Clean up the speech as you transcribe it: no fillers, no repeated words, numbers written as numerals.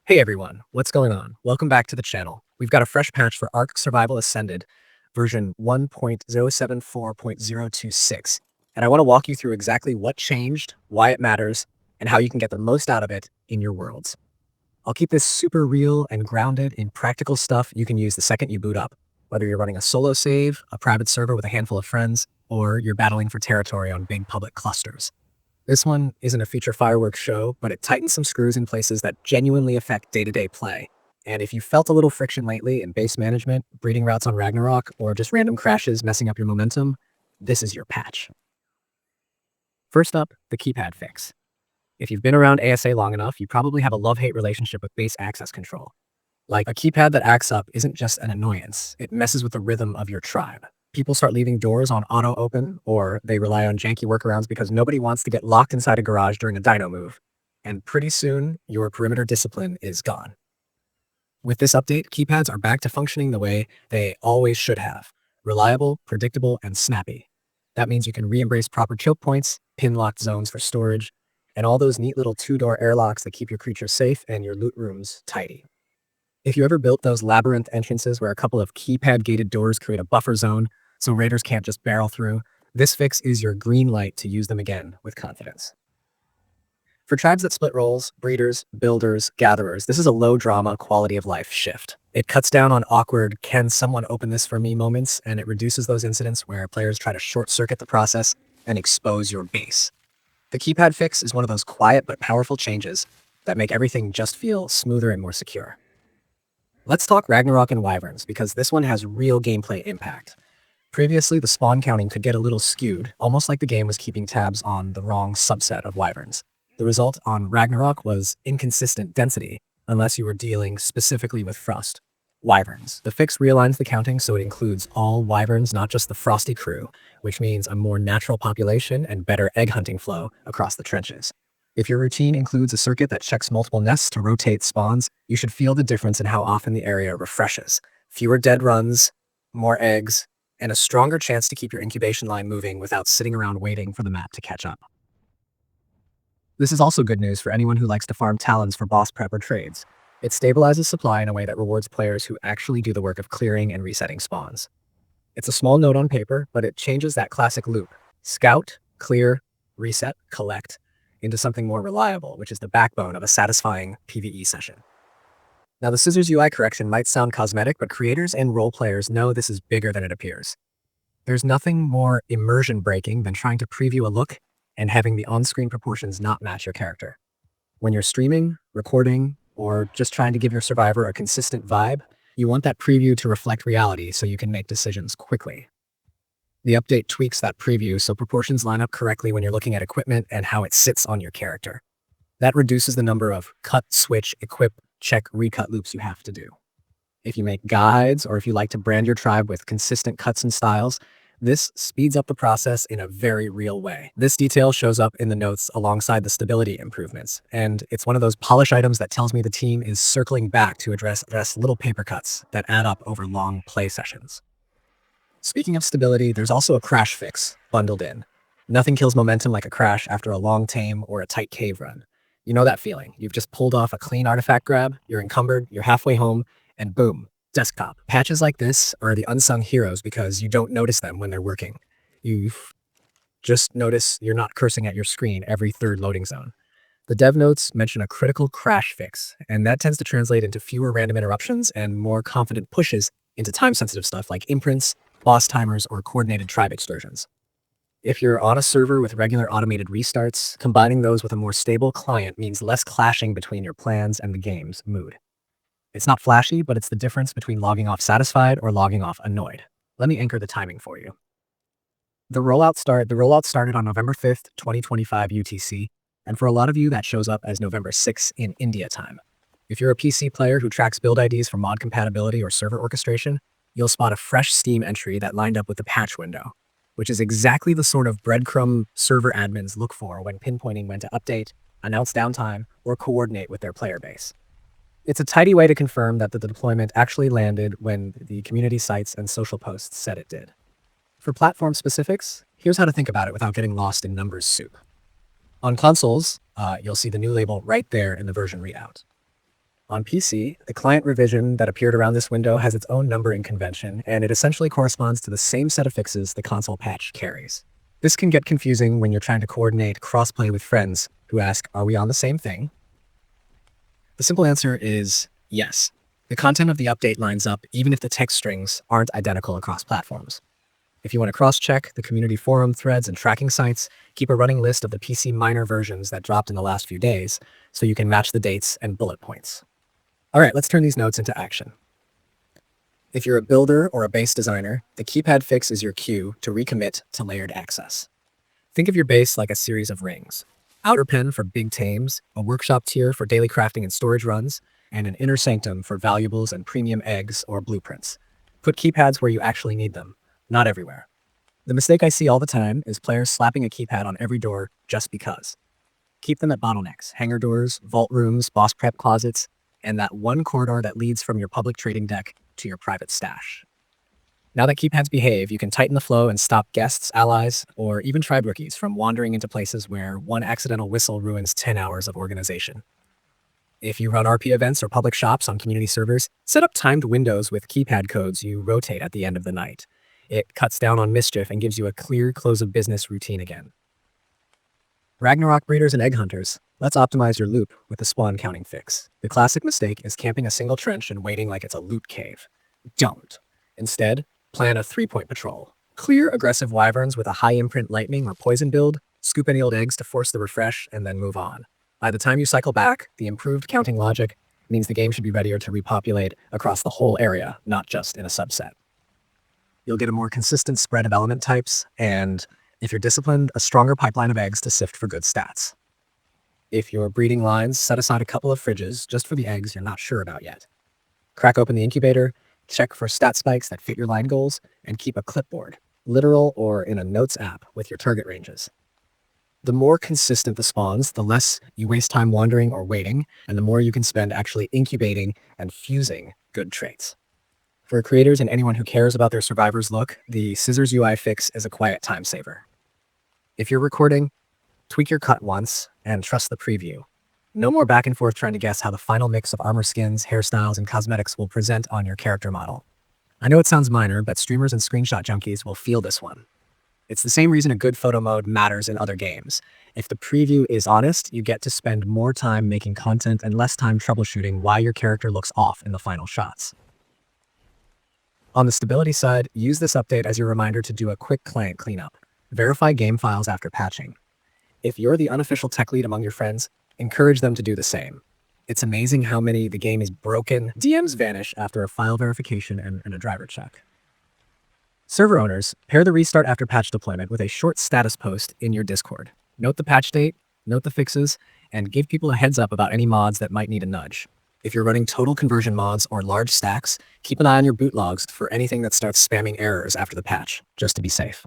Hey everyone, what's going on? Welcome back to the channel. We've got a fresh patch for ARK Survival Ascended, version 1.074.026, and I want to walk you through exactly what changed, why it matters, and how you can get the most out of it in your worlds. I'll keep this super real and grounded in practical stuff you can use the second you boot up, whether you're running a solo save, a private server with a handful of friends, or you're battling for territory on big public clusters. This one isn't a feature fireworks show, but it tightens some screws in places that genuinely affect day-to-day play. And if you felt a little friction lately in base management, breeding routes on Ragnarok, or just random crashes messing up your momentum, this is your patch. First up, the keypad fix. If you've been around ASA long enough, you probably have a love-hate relationship with base access control. Like, a keypad that acts up isn't just an annoyance, it messes with the rhythm of your tribe. People start leaving doors on auto open, or they rely on janky workarounds because nobody wants to get locked inside a garage during a dino move. And pretty soon, your perimeter discipline is gone. With this update, keypads are back to functioning the way they always should have. Reliable, predictable, and snappy. That means you can re-embrace proper choke points, pin-locked zones for storage, and all those neat little two-door airlocks that keep your creatures safe and your loot rooms tidy. If you ever built those labyrinth entrances where a couple of keypad-gated doors create a buffer zone so raiders can't just barrel through, this fix is your green light to use them again with confidence. For tribes that split roles, breeders, builders, gatherers, this is a low-drama quality of life shift. It cuts down on awkward, can someone open this for me moments, and it reduces those incidents where players try to short-circuit the process and expose your base. The keypad fix is one of those quiet but powerful changes that make everything just feel smoother and more secure. Let's talk Ragnarok and Wyverns, because this one has real gameplay impact. Previously, the spawn counting could get a little skewed, almost like the game was keeping tabs on the wrong subset of Wyverns. The result on Ragnarok was inconsistent density, unless you were dealing specifically with Frost. Wyverns. The fix realigns the counting so it includes all Wyverns, not just the Frosty crew, which means a more natural population and better egg hunting flow across the trenches. If your routine includes a circuit that checks multiple nests to rotate spawns, you should feel the difference in how often the area refreshes. Fewer dead runs, more eggs, and a stronger chance to keep your incubation line moving without sitting around waiting for the map to catch up. This is also good news for anyone who likes to farm talons for boss prep or trades. It stabilizes supply in a way that rewards players who actually do the work of clearing and resetting spawns. It's a small note on paper, but it changes that classic loop: scout, clear, reset, collect, into something more reliable, which is the backbone of a satisfying PvE session. Now, the Scissors UI correction might sound cosmetic, but creators and role players know this is bigger than it appears. There's nothing more immersion breaking than trying to preview a look and having the on-screen proportions not match your character. When you're streaming, recording, or just trying to give your survivor a consistent vibe, you want that preview to reflect reality so you can make decisions quickly. The update tweaks that preview so proportions line up correctly when you're looking at equipment and how it sits on your character. That reduces the number of cut, switch, equip, check, recut loops you have to do. If you make guides, or if you like to brand your tribe with consistent cuts and styles, this speeds up the process in a very real way. This detail shows up in the notes alongside the stability improvements, and it's one of those polish items that tells me the team is circling back to address little paper cuts that add up over long play sessions. Speaking of stability, there's also a crash fix bundled in. Nothing kills momentum like a crash after a long tame or a tight cave run. You know that feeling. You've just pulled off a clean artifact grab, you're encumbered, you're halfway home, and boom, desktop. Patches like this are the unsung heroes because you don't notice them when they're working. You just notice you're not cursing at your screen every third loading zone. The dev notes mention a critical crash fix, and that tends to translate into fewer random interruptions and more confident pushes into time-sensitive stuff like imprints, boss timers, or coordinated tribe excursions. If you're on a server with regular automated restarts, combining those with a more stable client means less clashing between your plans and the game's mood. It's not flashy, but it's the difference between logging off satisfied or logging off annoyed. Let me anchor the timing for you. The rollout started on November 5th, 2025 UTC, and for a lot of you that shows up as November 6th in India time. If you're a PC player who tracks build IDs for mod compatibility or server orchestration, you'll spot a fresh Steam entry that lined up with the patch window, which is exactly the sort of breadcrumb server admins look for when pinpointing when to update, announce downtime, or coordinate with their player base. It's a tidy way to confirm that the deployment actually landed when the community sites and social posts said it did. For platform specifics, here's how to think about it without getting lost in numbers soup. On consoles, you'll see the new label right there in the version readout. On PC, the client revision that appeared around this window has its own numbering convention, and it essentially corresponds to the same set of fixes the console patch carries. This can get confusing when you're trying to coordinate crossplay with friends who ask, are we on the same thing? The simple answer is yes. The content of the update lines up even if the text strings aren't identical across platforms. If you want to cross-check the community forum threads and tracking sites, keep a running list of the PC minor versions that dropped in the last few days so you can match the dates and bullet points. All right, let's turn these notes into action. If you're a builder or a base designer, the keypad fix is your cue to recommit to layered access. Think of your base like a series of rings. Outer pen for big tames, a workshop tier for daily crafting and storage runs, and an inner sanctum for valuables and premium eggs or blueprints. Put keypads where you actually need them, not everywhere. The mistake I see all the time is players slapping a keypad on every door just because. Keep them at bottlenecks, hangar doors, vault rooms, boss prep closets, and that one corridor that leads from your public trading deck to your private stash. Now that keypads behave, you can tighten the flow and stop guests, allies, or even tribe rookies from wandering into places where one accidental whistle ruins 10 hours of organization. If you run RP events or public shops on community servers, set up timed windows with keypad codes you rotate at the end of the night. It cuts down on mischief and gives you a clear close of business routine again. Ragnarok breeders and egg hunters, let's optimize your loop with the spawn counting fix. The classic mistake is camping a single trench and waiting like it's a loot cave. Don't. Instead, plan a 3-point patrol. Clear aggressive wyverns with a high imprint lightning or poison build, scoop any old eggs to force the refresh, and then move on. By the time you cycle back, the improved counting logic means the game should be readier to repopulate across the whole area, not just in a subset. You'll get a more consistent spread of element types, and if you're disciplined, a stronger pipeline of eggs to sift for good stats. If you're breeding lines, set aside a couple of fridges just for the eggs you're not sure about yet. Crack open the incubator, check for stat spikes that fit your line goals, and keep a clipboard, literal or in a notes app, with your target ranges. The more consistent the spawns, the less you waste time wandering or waiting, and the more you can spend actually incubating and fusing good traits. For creators and anyone who cares about their survivor's look, the Scissors UI fix is a quiet time saver. If you're recording, tweak your cut once and trust the preview. No more back and forth trying to guess how the final mix of armor skins, hairstyles, and cosmetics will present on your character model. I know it sounds minor, but streamers and screenshot junkies will feel this one. It's the same reason a good photo mode matters in other games. If the preview is honest, you get to spend more time making content and less time troubleshooting why your character looks off in the final shots. On the stability side, use this update as your reminder to do a quick client cleanup. Verify game files after patching. If you're the unofficial tech lead among your friends, encourage them to do the same. It's amazing how many the game is broken. DMs vanish after a file verification and a driver check. Server owners, pair the restart after patch deployment with a short status post in your Discord. Note the patch date, note the fixes, and give people a heads up about any mods that might need a nudge. If you're running total conversion mods or large stacks, keep an eye on your boot logs for anything that starts spamming errors after the patch, just to be safe.